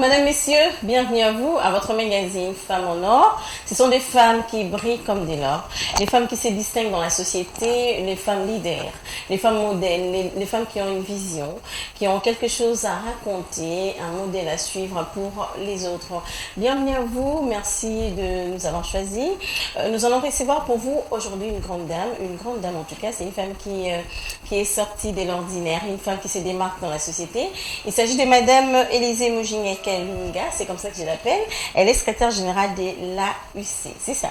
Madame, Messieurs, bienvenue à vous, à votre magazine Femmes en Or. Ce sont des femmes qui brillent comme des l'or, les femmes qui se distinguent dans la société, les femmes leaders, les femmes modèles, les femmes qui ont une vision, qui ont quelque chose à raconter, un modèle à suivre pour les autres. Bienvenue à vous, merci de nous avoir choisis. Nous allons recevoir pour vous aujourd'hui une grande dame en tout cas, c'est une femme qui est sortie de l'ordinaire, une femme qui se démarque dans la société. Il s'agit de Madame Élisée Mujinga-Lunga, c'est comme ça que je l'appelle. Elle est secrétaire générale de l'AUC, c'est ça.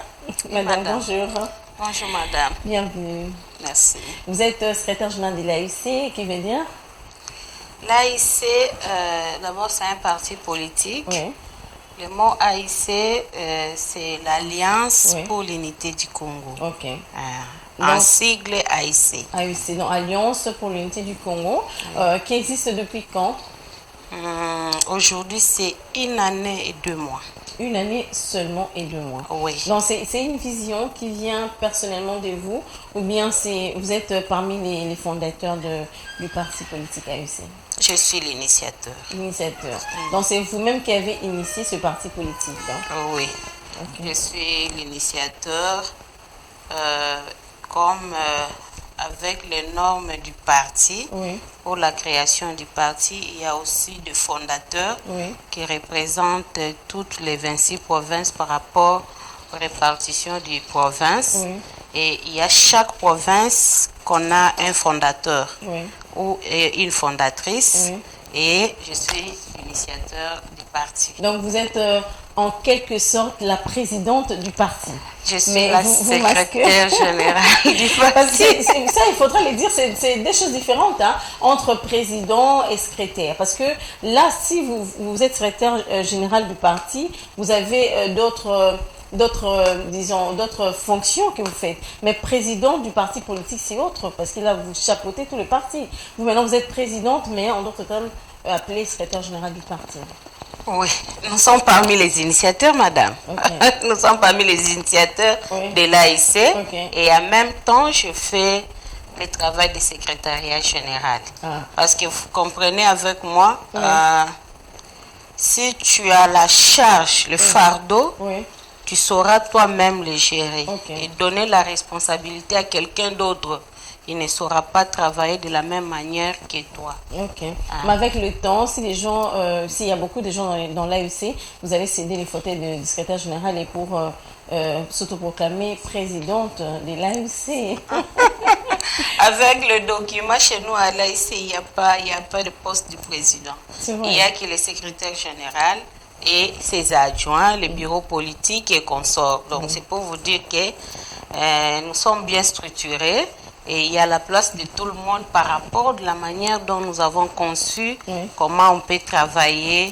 Madame, bonjour. Bonjour madame. Bienvenue. Merci. Vous êtes secrétaire générale de l'AUC, qui veut dire? L'AIC, d'abord c'est un parti politique. Oui. Le mot AIC, c'est l'Alliance pour l'unité du Congo. Ok. En sigle AIC. AUC, donc Alliance pour l'unité du Congo, qui existe depuis quand? Aujourd'hui, c'est 1 année et 2 mois. 1 année seulement et 2 mois. Oui. Donc c'est une vision qui vient personnellement de vous, ou bien vous êtes parmi les fondateurs du parti politique AUC? Je suis l'initiateur. L'initiateur. Donc c'est vous-même qui avez initié ce parti politique, hein? Oui. Okay. Je suis l'initiateur comme avec les normes du parti. Oui. Pour la création du parti, il y a aussi des fondateurs qui représentent toutes les 26 provinces par rapport aux répartitions des provinces. Oui. Et il y a chaque province qu'on a un fondateur ou une fondatrice. Oui. Et je suis l'initiateur du parti. Donc vous êtes en quelque sorte la présidente du parti. Je suis la secrétaire générale du parti. Parce que ça, il faudra le dire, c'est des choses différentes, hein, entre président et secrétaire. Parce que là, si vous êtes secrétaire général du parti, vous avez d'autres fonctions que vous faites. Mais président du parti politique, c'est autre, parce que là, vous chapeautez tout le parti. Vous, maintenant, vous êtes présidente, mais en d'autres termes, appelée secrétaire générale du parti. Oui, nous sommes parmi les initiateurs, madame. Okay. Nous sommes parmi les initiateurs de l'AIC. Okay. Et en même temps, je fais le travail de secrétariat général. Parce que vous comprenez avec moi, si tu as la charge, le fardeau, tu sauras toi-même le gérer. Et donner la responsabilité à quelqu'un d'autre. Il ne saura pas travailler de la même manière que toi. Ok. Mais avec le temps, si les gens, s'il y a beaucoup de gens dans l'AEC, vous allez céder les fauteuils de secrétaire général et pour s'autoproclamer présidente de l'AEC. Avec le document chez nous à l'AEC, il n'y a pas de poste du président. Il n'y a que le secrétaire général et ses adjoints, le bureau politique et consorts. Donc c'est pour vous dire que nous sommes bien structurés. Et il y a la place de tout le monde par rapport à la manière dont nous avons conçu comment on peut travailler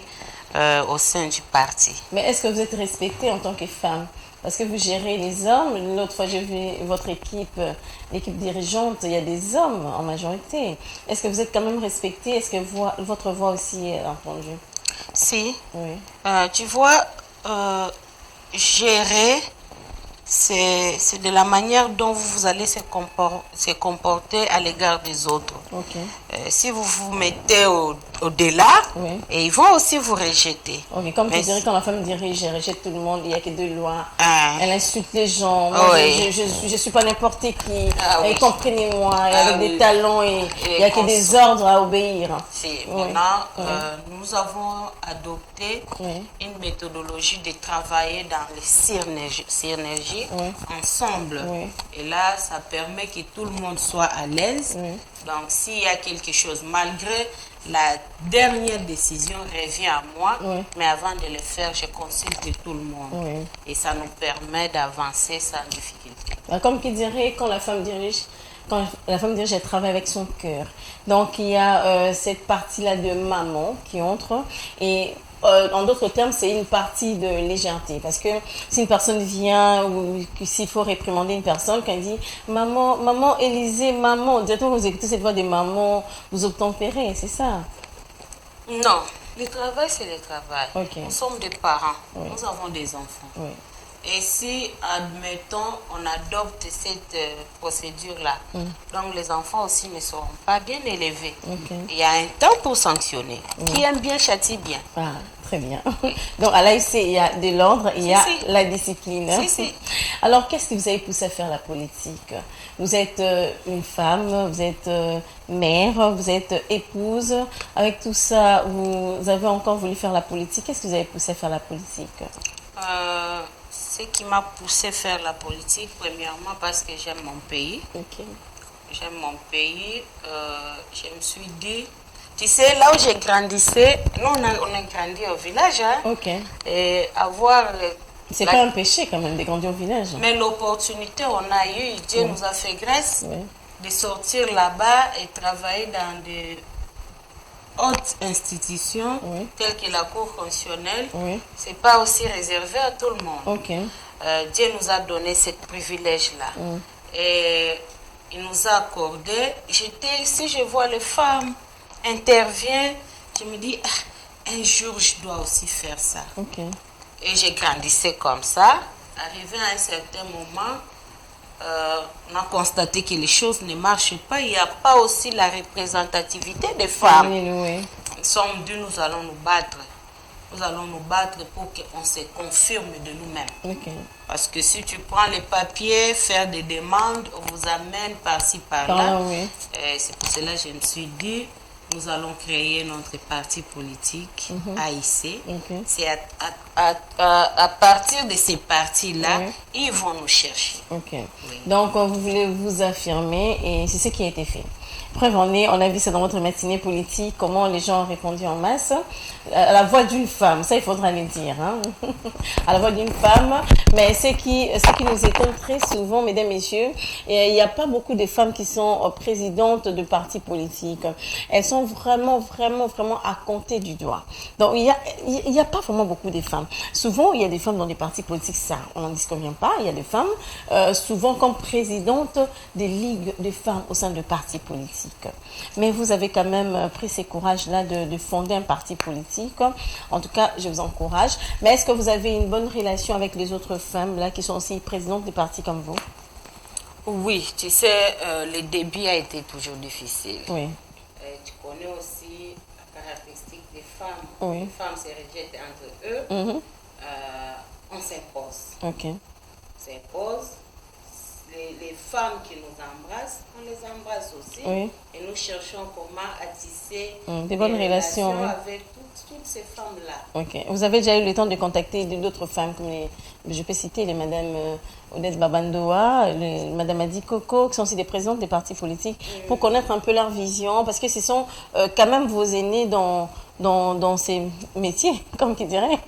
au sein du parti. Mais est-ce que vous êtes respectée en tant que femme? Parce que vous gérez les hommes. L'autre fois, j'ai vu votre équipe, l'équipe dirigeante, il y a des hommes en majorité. Est-ce que vous êtes quand même respectée? Est-ce que votre voix aussi est entendue? Si. Tu vois, gérer... C'est de la manière dont vous allez se comporter à l'égard des autres. Si vous vous mettez au-delà, et ils vont aussi vous rejeter. Comme tu dirais, quand la femme dirige, elle rejette tout le monde, il n'y a que deux lois. Elle insulte les gens. Moi, je ne suis pas n'importe qui. Comprenez-moi, avec des talents, et il n'y a que des ordres à obéir. Maintenant, nous avons adopté une méthodologie de travailler dans les synergies ensemble. Et là, ça permet que tout le monde soit à l'aise. Donc, s'il y a quelque chose, malgré la dernière décision revient à moi, mais avant de le faire, je consulte tout le monde. Et ça nous permet d'avancer sans difficulté. Comme qui dirait, quand la femme dirige, elle travaille avec son cœur. Donc, il y a cette partie-là de maman qui entre et... en d'autres termes, c'est une partie de légèreté. Parce que si une personne vient ou s'il faut réprimander une personne, quand elle dit « Maman Élisée, maman », directement vous écoutez cette voix de maman, vous obtempérez, c'est ça? Non, le travail, c'est le travail. Nous sommes des parents, nous avons des enfants. Et si, admettons, on adopte cette procédure-là, donc les enfants aussi ne seront pas bien élevés. Il y a un temps pour sanctionner. Qui aime bien châtie bien. très bien. Donc, à l'AIC, il y a de l'ordre, il y a la discipline. Alors, qu'est-ce qui vous a poussé à faire la politique? Vous êtes une femme, vous êtes mère, vous êtes épouse. Avec tout ça, vous avez encore voulu faire la politique. Qu'est-ce qui vous a poussé à faire la politique? Ce qui m'a poussé à faire la politique, premièrement, parce que j'aime mon pays. J'aime mon pays. Je me suis dit, tu sais, là où j'ai grandissé, nous on a grandi au village. Hein, et avoir... C'est pas un péché quand même de grandir au village. Mais l'opportunité, on a eu, Dieu nous a fait grâce de sortir là-bas et travailler dans des hautes institutions telles que la Cour constitutionnelle. C'est pas aussi réservé à tout le monde. Dieu nous a donné ce privilège-là. Et il nous a accordé. Si je vois les femmes interviennent, je me dis, un jour je dois aussi faire ça. Et j'ai grandissé comme ça. Arrivé à un certain moment, on a constaté que les choses ne marchent pas. Il n'y a pas aussi la représentativité des femmes. Nous sommes dû, nous allons nous battre. Nous allons nous battre pour qu'on se confirme de nous-mêmes. Parce que si tu prends les papiers, faire des demandes, on vous amène par-ci, par-là. C'est pour cela que je me suis dit, nous allons créer notre parti politique, AIC. C'est à partir de ces partis-là, ils vont nous chercher. Donc, vous voulez vous affirmer et c'est ce qui a été fait. Preuve on a vu ça dans votre matinée politique, comment les gens ont répondu en masse. À la voix d'une femme, ça il faudra le dire. Hein? À la voix d'une femme, mais ce qui nous étonne très souvent, mesdames, messieurs, il n'y a pas beaucoup de femmes qui sont présidentes de partis politiques. Elles sont vraiment à compter du doigt. Donc il y a pas vraiment beaucoup de femmes. Souvent, il y a des femmes dans les partis politiques, ça on n'en disconvient pas. Il y a des femmes, souvent comme présidentes des ligues de femmes au sein de partis politiques. Mais vous avez quand même pris ce courage-là de fonder un parti politique. En tout cas, je vous encourage. Mais est-ce que vous avez une bonne relation avec les autres femmes là, qui sont aussi présidentes des partis comme vous? Oui, tu sais, le début a été toujours difficile. Tu connais aussi la caractéristique des femmes. Les femmes se rejettent entre eux. On s'impose. On s'impose. Les femmes qui nous embrassent, on les embrasse aussi. Et nous cherchons comment attisser des bonnes relations avec toutes ces femmes-là. Vous avez déjà eu le temps de contacter d'autres femmes, comme je peux citer les Madame Odette Babandoa, Madame Adi Coco, qui sont aussi des présidentes des partis politiques, pour connaître un peu leur vision, parce que ce sont quand même vos aînés dans ces métiers, comme qui dirait.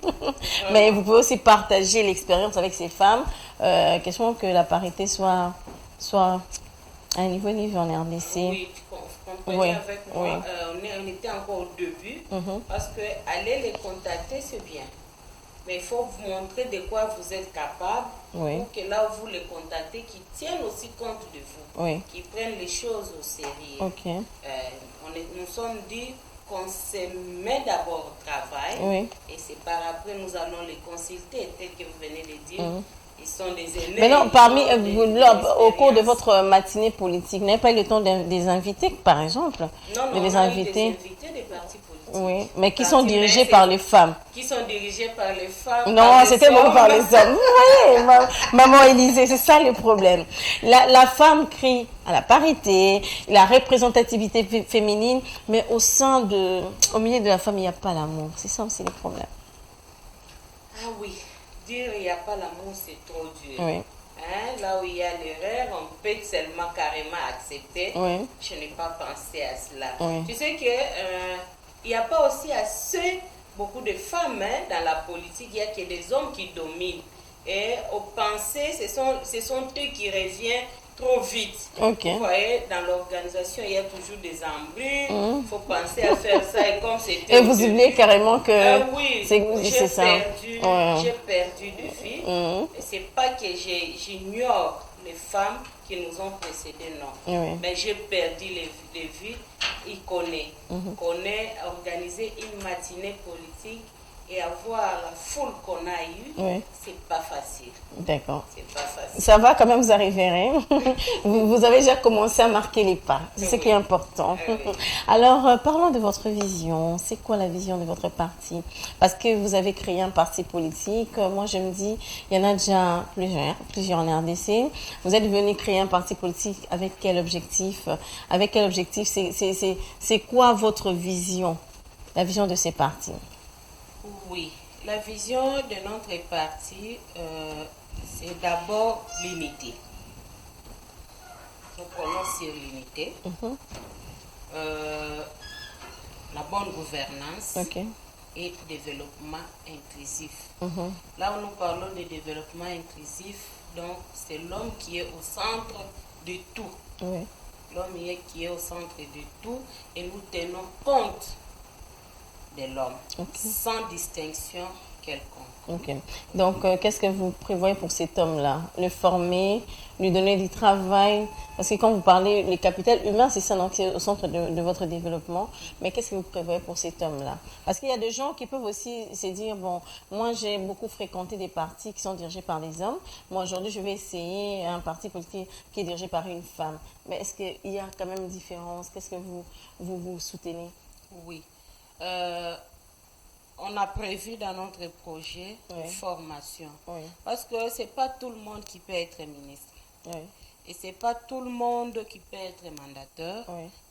Mais vous pouvez aussi partager l'expérience avec ces femmes. Question que la parité soit à un niveau en RDC. Oui, tu comprends avec moi. On était encore au début, parce que aller les contacter, c'est bien. Mais il faut vous montrer de quoi vous êtes capable, pour que là où vous les contactez, qu'ils tiennent aussi compte de vous, qu'ils prennent les choses au sérieux. Nous sommes dit qu'on se met d'abord au travail, et c'est par après nous allons les consulter, tel que vous venez de dire. Ils sont des aînés. Mais non, au cours de votre matinée politique, vous n'avez pas eu le temps de les inviter, par exemple? Non, de les on a inviter. Eu des invités des partis politiques. Mais qui sont dirigés par les femmes. Qui sont dirigés par les femmes. Non, c'était beaucoup par les hommes. Vous voyez, maman Élisée, c'est ça le problème. La femme crie à la parité, la représentativité féminine, mais au milieu de la femme, il n'y a pas l'amour. C'est ça aussi le problème. Ah oui. Dire il n'y a pas l'amour, c'est trop dur. Là où il y a l'erreur, on peut seulement carrément accepter. Je n'ai pas pensé à cela. Tu sais qu'il n'y a pas aussi assez beaucoup de femmes dans la politique, il n'y a que des hommes qui dominent. Et au penser, ce sont eux qui reviennent trop vite. Vous voyez, dans l'organisation, il y a toujours des embrouilles. Il faut penser à faire ça. Et comme c'était. Et vous oubliez carrément que. C'est ça. J'ai perdu de vue. Et c'est pas que j'ignore les femmes qui nous ont précédées, non. Mais j'ai perdu de vue. Il connaît. Connaît organiser une matinée politique et avoir la foule qu'on a eue, c'est pas facile. D'accord. C'est pas facile. Ça va quand même, vous arriverez. Vous avez déjà commencé à marquer les pas. C'est ce qui est important. Alors, parlons de votre vision. C'est quoi la vision de votre parti? Parce que vous avez créé un parti politique. Moi, je me dis, il y en a déjà plusieurs en RDC. Vous êtes venu créer un parti politique avec quel objectif? Avec quel objectif? C'est quoi votre vision? La vision de ces partis? Oui, la vision de notre parti, c'est d'abord l'unité. Nous prenons sur l'unité, la bonne gouvernance et développement inclusif. Là où nous parlons de développement inclusif, donc c'est l'homme qui est au centre de tout. L'homme qui est au centre de tout et nous tenons compte de l'homme, sans distinction quelconque. Donc, qu'est-ce que vous prévoyez pour cet homme-là? Le former, lui donner du travail? Parce que quand vous parlez, les capitales humains, c'est ça, donc c'est au centre de votre développement. Mais qu'est-ce que vous prévoyez pour cet homme-là? Parce qu'il y a des gens qui peuvent aussi se dire, bon, moi j'ai beaucoup fréquenté des partis qui sont dirigés par des hommes. Moi aujourd'hui, je vais essayer un parti politique qui est dirigé par une femme. Mais est-ce qu'il y a quand même une différence? Qu'est-ce que vous soutenez? Oui. On a prévu dans notre projet une formation. Parce que ce n'est pas tout le monde qui peut être ministre. Et ce n'est pas tout le monde qui peut être mandateur.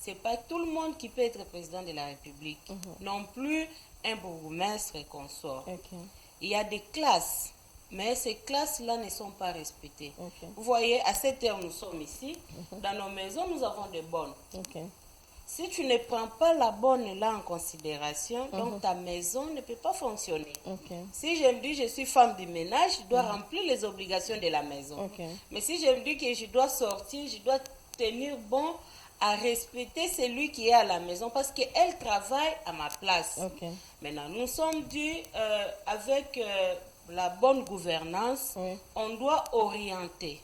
Ce n'est pas tout le monde qui peut être président de la République. Non plus un bourgmestre et consort. Il y a des classes, mais ces classes-là ne sont pas respectées. Vous voyez, à cette heure, nous sommes ici. Dans nos maisons, nous avons des bonnes. Si tu ne prends pas la bonne là en considération, donc ta maison ne peut pas fonctionner. Si je me dis je suis femme du ménage, je dois remplir les obligations de la maison. Mais si je me dis que je dois sortir, je dois tenir bon à respecter celui qui est à la maison parce qu'elle travaille à ma place. Maintenant, nous sommes dû avec la bonne gouvernance, on doit orienter.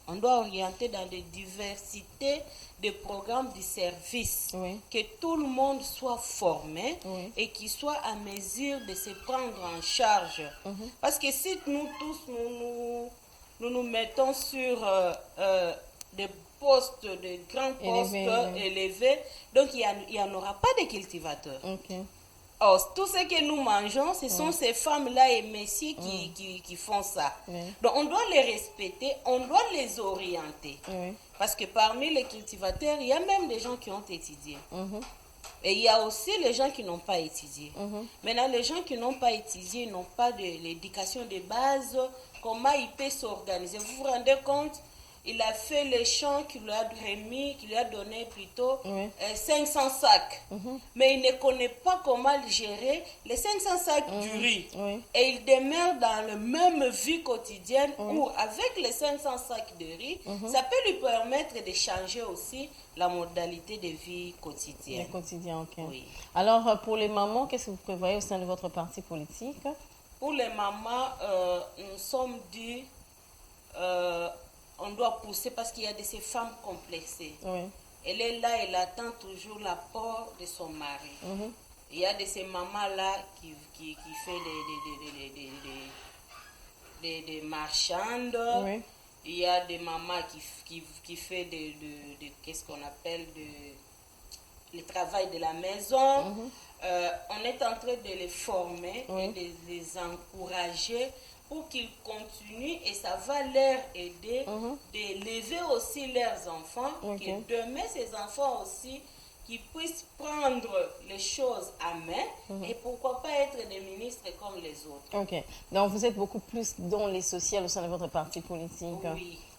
On doit orienter dans des diversités de programmes de services, que tout le monde soit formé et qu'il soit à mesure de se prendre en charge. Parce que si nous tous, nous mettons sur des postes, de grands postes élevés, donc il n'y en aura pas de cultivateurs. Or, tout ce que nous mangeons, ce sont ces femmes-là et messieurs qui font ça. Donc, on doit les respecter, on doit les orienter. Parce que parmi les cultivateurs, il y a même des gens qui ont étudié. Et il y a aussi les gens qui n'ont pas étudié. Maintenant, les gens qui n'ont pas étudié n'ont pas de l'éducation de base, comment ils peuvent s'organiser. Vous vous rendez compte? Il a fait les champs qu'il lui a remis, qu'il lui a donné plutôt 500 sacs. Mais il ne connaît pas comment gérer les 500 sacs du riz. Et il demeure dans la même vie quotidienne où, avec les 500 sacs de riz, ça peut lui permettre de changer aussi la modalité de vie quotidienne. Alors, pour les mamans, qu'est-ce que vous prévoyez au sein de votre parti politique? Pour les mamans, nous sommes dit... on doit pousser parce qu'il y a de ces femmes complexées. Elle est là, elle attend toujours l'apport de son mari. Il y a de ces mamans-là qui fait des marchandes. Il y a des mamans qui fait qu'est-ce qu'on appelle le travail de la maison. On est en train de les former et de les encourager pour qu'ils continuent et ça va leur aider d'élever aussi leurs enfants, que demain ces enfants aussi qui puissent prendre les choses à main et pourquoi pas être des ministres comme les autres. Donc vous êtes beaucoup plus dans les sociales au sein de votre parti politique.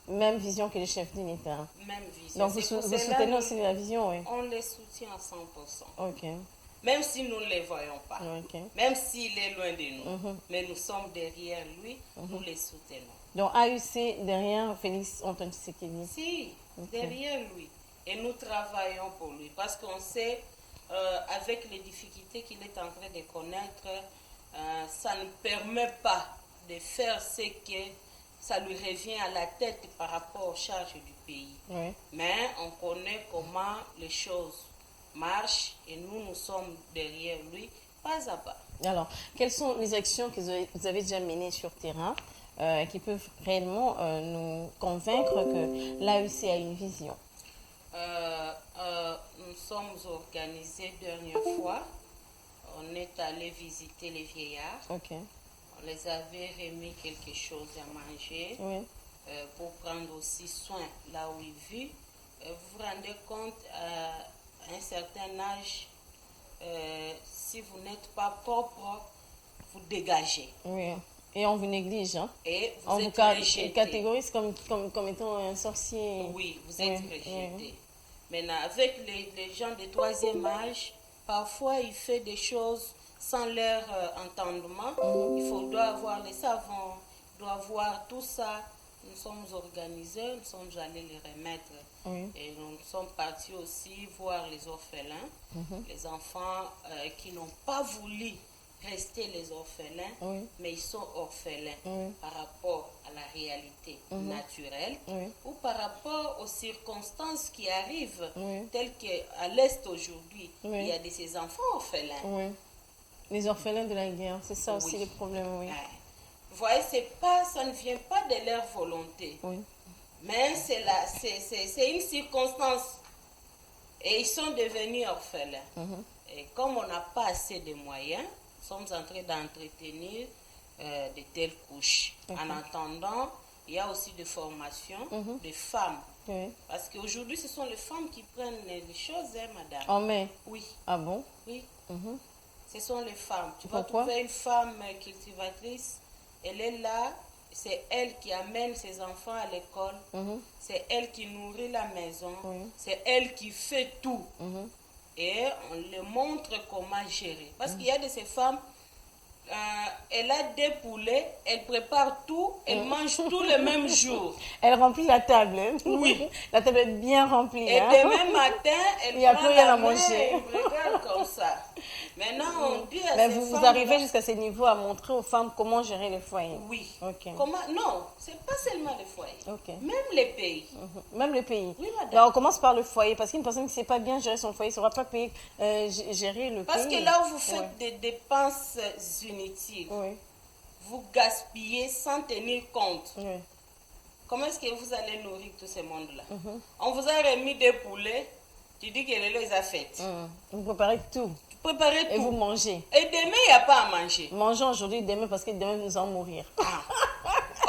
Même vision que les chefs d'État. Même vision. Donc vous soutenez aussi la vision, On les soutient à 100%. Même si nous ne les voyons pas, même s'il est loin de nous, mais nous sommes derrière lui, nous les soutenons. Donc AUC derrière Félix Antoine Tshisekedi? Si, derrière lui. Et nous travaillons pour lui parce qu'on sait, avec les difficultés qu'il est en train de connaître, ça ne permet pas de faire ce que ça lui revient à la tête par rapport aux charges du pays. Mais on connaît comment les choses marche et nous sommes derrière lui, pas à pas. Alors, quelles sont les actions que vous avez déjà menées sur terrain qui peuvent réellement nous convaincre que l'AEC a une vision? Nous sommes organisés dernière fois. On est allé visiter les vieillards. Ok. On les avait remis quelque chose à manger pour prendre aussi soin là où ils vivent. Vous vous rendez compte, à un certain âge, si vous n'êtes pas propre, vous dégagez. Oui. Et on vous néglige, hein? Et on êtes vous catégorise comme étant un sorcier. Oui, vous êtes rejeté. Maintenant, avec les gens de troisième âge, parfois ils font des choses sans leur entendement. Il doit avoir les savons, doit avoir tout ça. Nous sommes organisés, nous sommes allés les remettre. Et nous sommes partis aussi voir les orphelins, les enfants qui n'ont pas voulu rester les orphelins, mais ils sont orphelins par rapport à la réalité naturelle ou par rapport aux circonstances qui arrivent, telles qu'à l'Est aujourd'hui, il y a de ces enfants orphelins. Les orphelins de la guerre, c'est ça aussi le problème, Vous voyez, ça ne vient pas de leur volonté, mais c'est une circonstance. Et ils sont devenus orphelins. Et comme on n'a pas assez de moyens, nous sommes en train d'entretenir de telles couches. En attendant, il y a aussi des formations de femmes. Parce qu'aujourd'hui, ce sont les femmes qui prennent les choses, madame. En mai? Oui. Ah bon? Oui. Ce sont les femmes. Tu Pourquoi? vas trouver une femme cultivatrice, elle est là, c'est elle qui amène ses enfants à l'école, c'est elle qui nourrit la maison, c'est elle qui fait tout. Et on leur montre comment gérer. Parce qu'il y a de ces femmes, elle a des poulets, elle prépare tout, elle mange tout le même jour. Elle remplit la table. Oui. La table est bien remplie. Et demain matin, elle prend rien à main manger. et regarde comme ça. Maintenant, on dit à Mais ces vous femmes arrivez jusqu'à ce niveau à montrer aux femmes comment gérer les foyers. Oui. Ok. Non, c'est pas seulement les foyers. Ok. Même les pays. Même les pays. Oui, madame. Alors, on commence par le foyer, parce qu'une personne qui ne sait pas bien gérer son foyer ne saura pas gérer le pays. Parce que là où vous faites des dépenses inutiles, vous gaspillez sans tenir compte. Comment est-ce que vous allez nourrir tout ce monde-là? On vous a remis des poulets, tu dis que les a faites. Vous préparez tout. Préparez Et tout. vous mangez. Et demain, il n'y a pas à manger. Mangeons aujourd'hui, demain, parce que demain, nous allons mourir.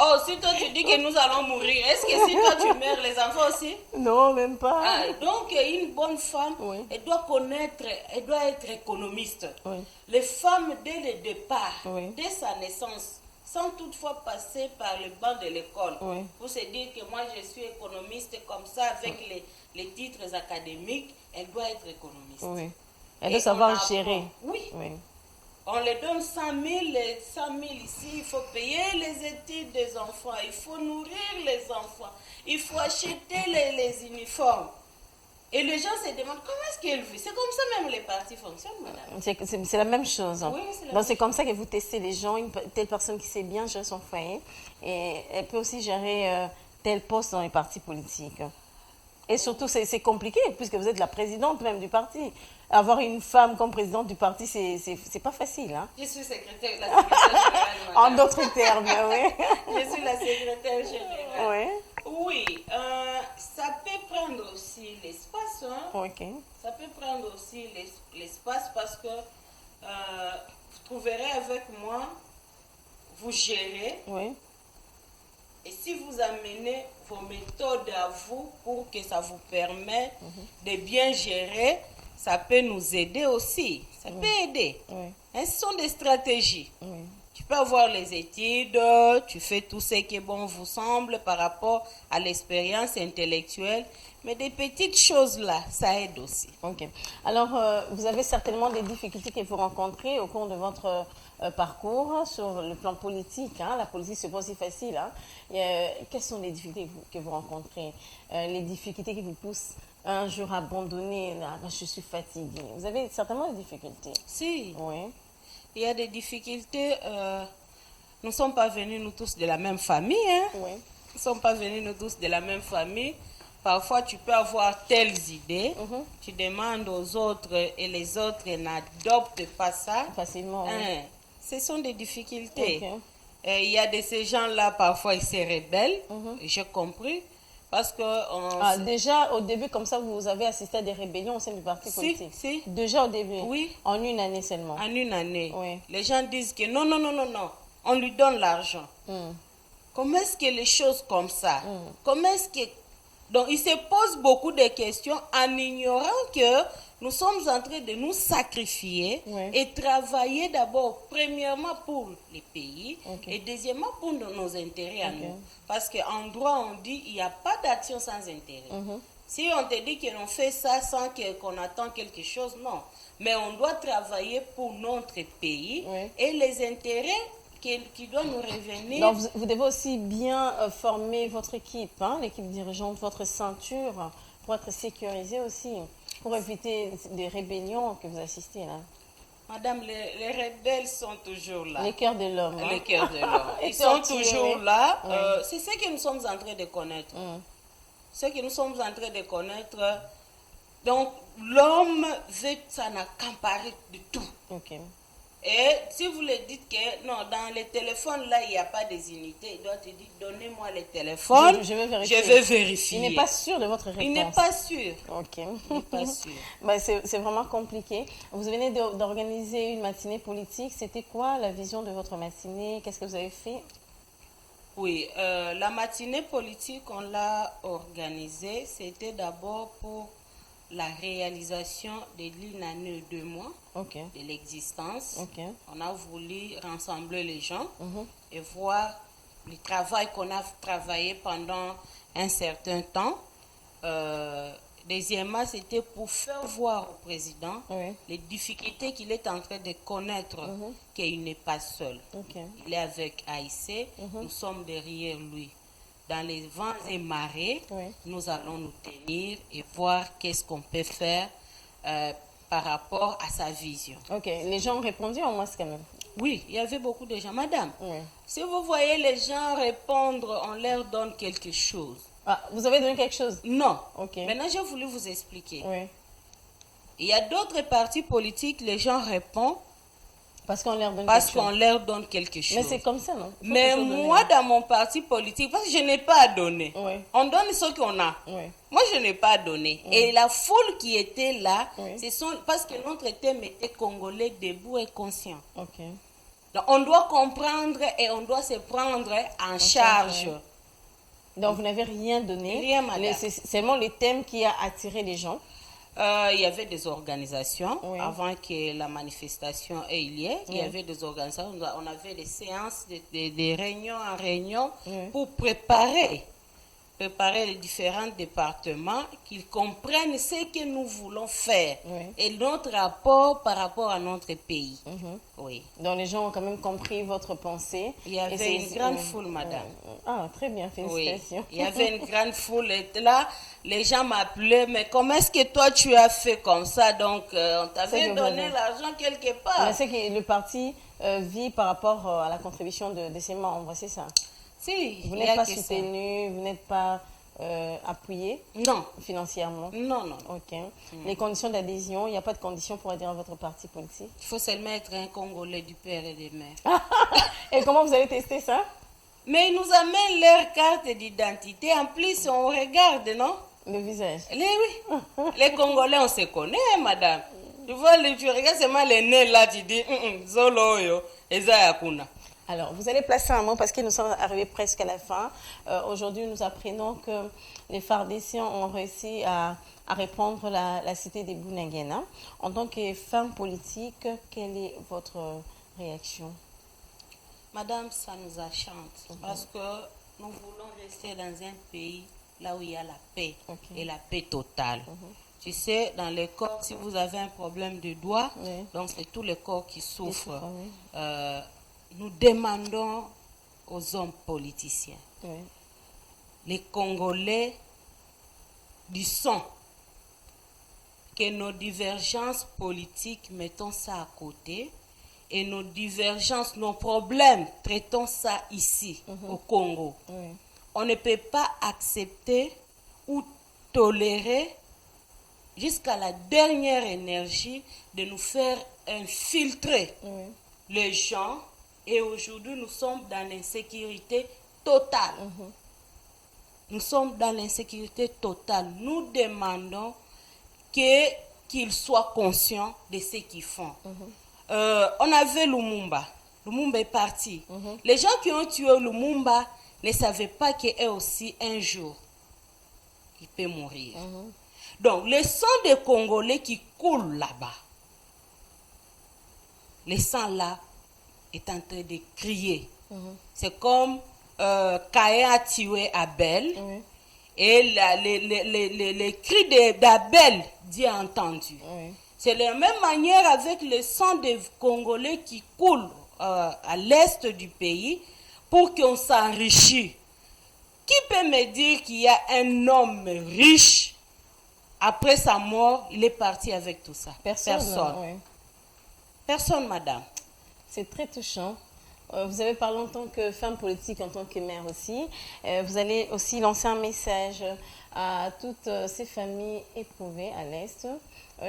Oh, si toi tu dis que nous allons mourir, est-ce que si toi tu meurs, les enfants aussi? Non, même pas. Donc, une bonne femme, elle doit connaître, elle doit être économiste. Les femmes, dès le départ, dès sa naissance, sans toutefois passer par le banc de l'école, pour se dire que moi je suis économiste comme ça, avec les titres académiques, elle doit être économiste. Elle doit savoir gérer. Oui. On les donne 100 000 ici, il faut payer les études des enfants, il faut nourrir les enfants, il faut acheter les uniformes. Et les gens se demandent comment est-ce qu'elle vit. C'est comme ça même les partis fonctionnent, madame. C'est la même chose. Oui, c'est la Donc c'est comme ça que vous testez les gens, une telle personne qui sait bien gérer son foyer, et elle peut aussi gérer tel poste dans les partis politiques. Et surtout, c'est compliqué, puisque vous êtes la présidente même du parti. Avoir une femme comme présidente du parti, c'est pas facile. Hein? Je suis la secrétaire générale. En d'autres termes, oui. Je suis la secrétaire générale. Oui. Oui, ça peut prendre aussi l'espace. Ça peut prendre aussi l'espace parce que vous trouverez avec moi, vous gérez. Et si vous amenez vos méthodes à vous pour que ça vous permette de bien gérer, ça peut nous aider aussi. Ça peut aider. Ce sont des stratégies. Tu peux avoir les études, tu fais tout ce qui est bon vous semble par rapport à l'expérience intellectuelle, mais des petites choses là, ça aide aussi. Alors, vous avez certainement des difficultés que vous rencontrez au cours de votre parcours sur le plan politique. Hein? La politique, c'est pas si facile. Hein? Quelles sont les difficultés que vous rencontrez? Les difficultés qui vous poussent un jour à abandonner, je suis fatiguée. Vous avez certainement des difficultés. Si. Il y a des difficultés. Nous ne sommes pas venus nous tous de la même famille. Hein? Nous ne sommes pas venus nous tous de la même famille. Parfois, tu peux avoir telles idées, tu demandes aux autres et les autres n'adoptent pas ça. Facilement. Hein, ce sont des difficultés. Il y a de ces gens-là, parfois, ils se rebellent, j'ai compris. Parce que déjà, au début, comme ça, vous avez assisté à des rébellions au sein du parti politique. Si. Déjà au début. Oui. En une année seulement. En une année. Oui. Les gens disent que non, on lui donne l'argent. Comment est-ce que les choses comme ça? Comment est-ce que... Donc, ils se posent beaucoup de questions en ignorant que nous sommes en train de nous sacrifier et travailler d'abord, premièrement, pour les pays et deuxièmement, pour nos intérêts à nous. Parce qu'en droit, on dit qu'il n'y a pas d'action sans intérêt. Si on te dit qu'on fait ça sans qu'on attend quelque chose, non. Mais on doit travailler pour notre pays et les intérêts qui doit nous revenir. Donc, vous devez aussi bien former votre équipe, l'équipe dirigeante, votre ceinture, pour être sécurisé aussi, pour éviter des rébellions que vous assistez là. Madame, les rebelles sont toujours là. Les cœurs de l'homme. Les cœurs de l'homme. Ils sont toujours là. C'est ce que nous sommes en train de connaître. Ce que nous sommes en train de connaître. Donc, l'homme veut s'en accaparer de tout. Et si vous le dites que non, dans les téléphones là, il n'y a pas des unités, il doit te dire donnez-moi les téléphones, je vais vérifier. Il n'est pas sûr de votre réponse. Il n'est pas sûr. Il n'est pas sûr. C'est vraiment compliqué. Vous venez d'organiser une matinée politique. C'était quoi la vision de votre matinée? Qu'est-ce que vous avez fait? Oui, la matinée politique, on l'a organisée. C'était d'abord pour la réalisation de l'une année 2 mois de l'existence. On a voulu rassembler les gens et voir le travail qu'on a travaillé pendant un certain temps. Deuxièmement, c'était pour faire voir au président les difficultés qu'il est en train de connaître, qu'il n'est pas seul. Il est avec AIC, nous sommes derrière lui. Dans les vents et marées, nous allons nous tenir et voir qu'est-ce qu'on peut faire par rapport à sa vision. Les gens ont répondu en moi quand même. Oui, il y avait beaucoup de gens. Madame, si vous voyez les gens répondre, on leur donne quelque chose. Vous avez donné quelque chose? Non. Maintenant, j'ai voulu vous expliquer. Il y a d'autres partis politiques, les gens répondent parce qu'on leur donne quelque chose. Mais c'est comme ça, non? Mais moi, dans mon parti politique, parce que je n'ai pas à donner. On donne ce qu'on a. Moi, je n'ai pas à donner. Et la foule qui était là, parce que notre thème était Congolais debout et conscient. Donc, on doit comprendre et on doit se prendre en charge. Donc, vous n'avez rien donné? Rien, madame. C'est seulement le thème qui a attiré les gens? Il y avait des organisations avant que la manifestation ait lieu. Il y avait des organisations, on avait des séances, des réunions en réunion pour préparer les différents départements, qu'ils comprennent ce que nous voulons faire et notre rapport par rapport à notre pays. Donc les gens ont quand même compris votre pensée. Il y avait une grande foule, madame. Très bien, félicitations. Il y avait une grande foule et là, les gens m'appelaient, mais comment est-ce que toi tu as fait comme ça? Donc, on t'avait donné l'argent quelque part. Mais c'est que le parti vit par rapport à la contribution de ses membres, c'est ça? Si, vous n'êtes pas soutenu, vous n'êtes pas appuyé financièrement? Non. Les conditions d'adhésion, il n'y a pas de conditions pour adhérer à votre parti politique? Il faut seulement être un Congolais du père et des mères. Et comment vous avez testé ça? Mais ils nous amènent leur carte d'identité. En plus, on regarde, non? Le visage. Oui. Les Congolais, on se connaît, madame. Tu vois, tu regardes seulement les nez là, tu dis, Zolo, yo, Ezayakuna. Alors, vous allez placer un mot parce que nous sommes arrivés presque à la fin. Aujourd'hui, nous apprenons que les Fardéciens ont réussi à reprendre la cité des Bounagena. En tant que femme politique, quelle est votre réaction? Madame, ça nous achante parce que nous voulons rester dans un pays là où il y a la paix et la paix totale. Tu sais, dans les corps, si vous avez un problème de doigt, donc c'est tout le corps qui souffre. Nous demandons aux hommes politiciens, les Congolais du sang, que nos divergences politiques, mettons ça à côté, et nos divergences, nos problèmes, traitons ça ici, au Congo. On ne peut pas accepter ou tolérer jusqu'à la dernière énergie de nous faire infiltrer les gens. Et aujourd'hui, nous sommes dans l'insécurité totale. Nous sommes dans l'insécurité totale. Nous demandons qu'ils soient conscients de ce qu'ils font. On avait Lumumba. Lumumba est parti. Les gens qui ont tué Lumumba ne savaient pas qu'eux aussi, un jour, il peut mourir. Donc, le sang des Congolais qui coule là-bas, le sang là est en train de crier. C'est comme Caïn a tué Abel. Et les cris d'Abel, Dieu a entendu. C'est de la même manière avec le sang des Congolais qui coule à l'est du pays pour qu'on s'enrichisse. Qui peut me dire qu'il y a un homme riche, après sa mort, il est parti avec tout ça? Personne. Personne, madame. C'est très touchant. Vous avez parlé en tant que femme politique, en tant que mère aussi. Vous allez aussi lancer un message à toutes ces familles éprouvées à l'Est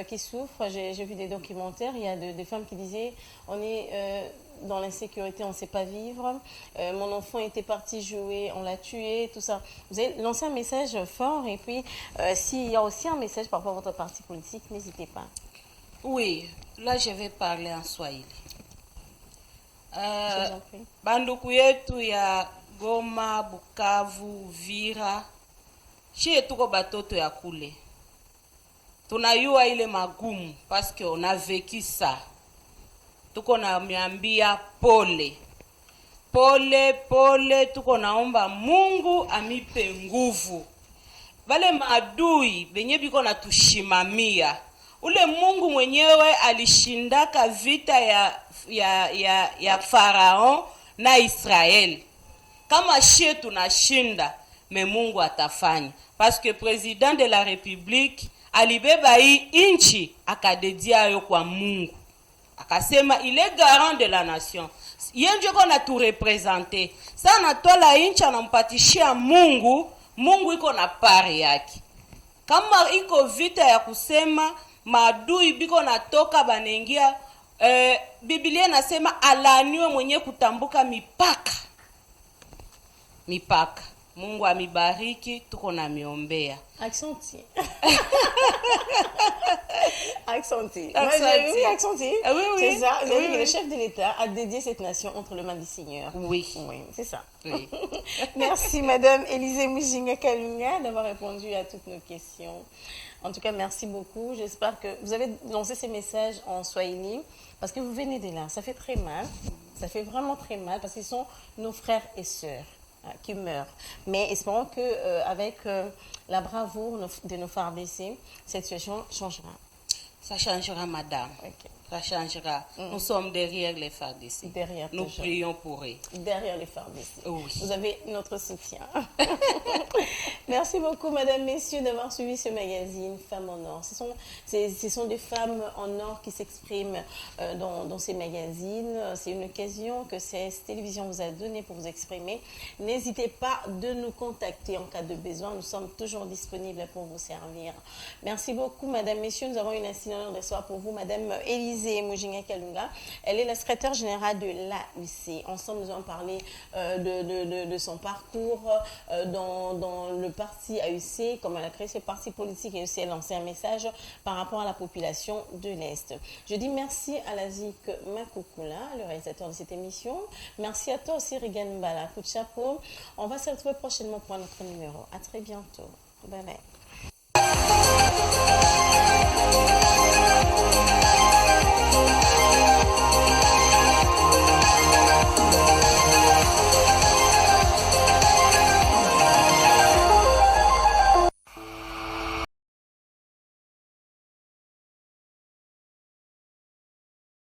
qui souffrent. J'ai vu des documentaires, il y a des femmes qui disaient on est dans l'insécurité, on ne sait pas vivre. Mon enfant était parti jouer, on l'a tué, tout ça. Vous avez lancé un message fort et puis s'il y a aussi un message par rapport à votre parti politique, n'hésitez pas. Oui, là je vais parler en Swahili. Banduku yetu ya Goma, Bukavu, Uvira, chie tuko batoto ya kule. Tunayua ile magumu parce que on a vécu ça. Tuko na miambia pole. Pole, tuko naomba Mungu amipe nguvu. Wale maadui benye biko na tushimamia. Ule Mungu mwenyewe alishindaka vita ya Farao na Israeli. Kama shie tunashinda, me Mungu atafanya. Parce que président de la République alibeba hii inchi akadedia yo kwa Mungu. Akasema il est garant de la nation. Yenje kona tu representer. Sana tola inchi anampatishia Mungu, Mungu iko na pari yake. Kama iko vita ya kusema maadui biko natoka banengia, Biblia nasema alaniwe mwenye kutambuka mipaka. Mungu amibariki, tuko na miombea. Accenti. Oui. C'est ça. Vous avez dit que le chef de l'État a dédié cette nation entre les mains du Seigneur. Oui, c'est ça. Oui. Merci Madame Élisée Mujinga Kalunga d'avoir répondu à toutes nos questions. En tout cas, merci beaucoup. J'espère que vous avez lancé ces messages en Swahili parce que vous venez de là. Ça fait très mal. Ça fait vraiment très mal parce qu'ils sont nos frères et sœurs qui meurent. Mais espérons qu'avec la bravoure de nos FARDC, cette situation changera. Ça changera, madame. Okay. Ça changera. Nous sommes derrière les FARDC. Nous prions pour eux. Derrière les FARDC. Oui. Vous avez notre soutien. Merci beaucoup, mesdames, messieurs, d'avoir suivi ce magazine Femmes en Or. Ce sont des femmes en or qui s'expriment dans ces magazines. C'est une occasion que cette télévision vous a donnée pour vous exprimer. N'hésitez pas de nous contacter en cas de besoin. Nous sommes toujours disponibles pour vous servir. Merci beaucoup, mesdames, messieurs. Nous avons une incidente de soir pour vous, madame Élisée Mujinga Kalunga. Elle est la secrétaire générale de l'AUC. Ensemble, nous allons parler de son parcours dans le parti AUC, comme elle a créé ce parti politique et aussi elle a lancé un message par rapport à la population de l'Est. Je dis merci à Lazik Makoukoula, le réalisateur de cette émission. Merci à toi aussi, Regan Mbala. Coup de chapeau. On va se retrouver prochainement pour un autre numéro. À très bientôt. Bye bye.